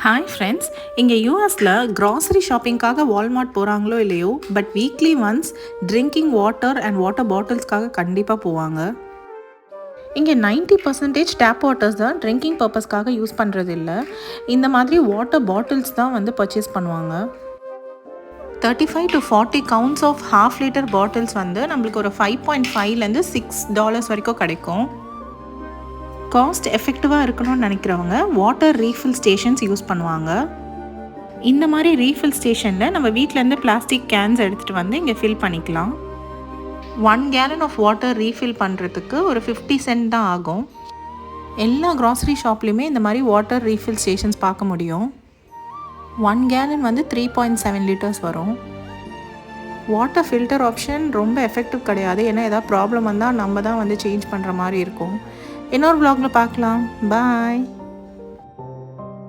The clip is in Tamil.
ஹாய் ஃப்ரெண்ட்ஸ், இங்கே யூஎஸில் க்ராசரி ஷாப்பிங்காக வால்மார்ட் போகிறாங்களோ இல்லையோ, but weekly once drinking water and water பாட்டில்ஸ்க்காக கண்டிப்பாக போவாங்க. இங்கே 90% டேப் வாட்டர்ஸ் தான் ட்ரிங்கிங் பர்பஸ்க்காக யூஸ் பண்ணுறது இல்லை. இந்த மாதிரி வாட்டர் பாட்டில்ஸ் தான் வந்து பர்ச்சேஸ் பண்ணுவாங்க. 35 to 40 counts of ½ litre bottles வந்து நம்மளுக்கு ஒரு $5.5 to $6 வரைக்கும் கிடைக்கும். காஸ்ட் எஃபெக்டிவாக இருக்கணும்னு நினைக்கிறவங்க வாட்டர் ரீஃபில் ஸ்டேஷன்ஸ் யூஸ் பண்ணுவாங்க. இந்த மாதிரி ரீஃபில் ஸ்டேஷனில் நம்ம வீட்டிலேருந்து பிளாஸ்டிக் கேன்ஸ் எடுத்துகிட்டு வந்து இங்கே ஃபில் பண்ணிக்கலாம். 1 gallon ஆஃப் வாட்டர் ரீஃபில் பண்ணுறதுக்கு ஒரு 50 cents தான் ஆகும். எல்லா க்ராசரி ஷாப்லேயுமே இந்த மாதிரி வாட்டர் ரீஃபில் ஸ்டேஷன்ஸ் பார்க்க முடியும். 1 gallon வந்து 3.7 liters வரும். வாட்டர் ஃபில்டர் ஆப்ஷன் ரொம்ப எஃபெக்டிவ் கிடையாது. ஏன்னா ஏதாவது ப்ராப்ளம் வந்தால் நம்ம தான் வந்து சேஞ்ச் பண்ணுற மாதிரி இருக்கும். இன்னொரு vlogல பார்க்கலாம். பாய்.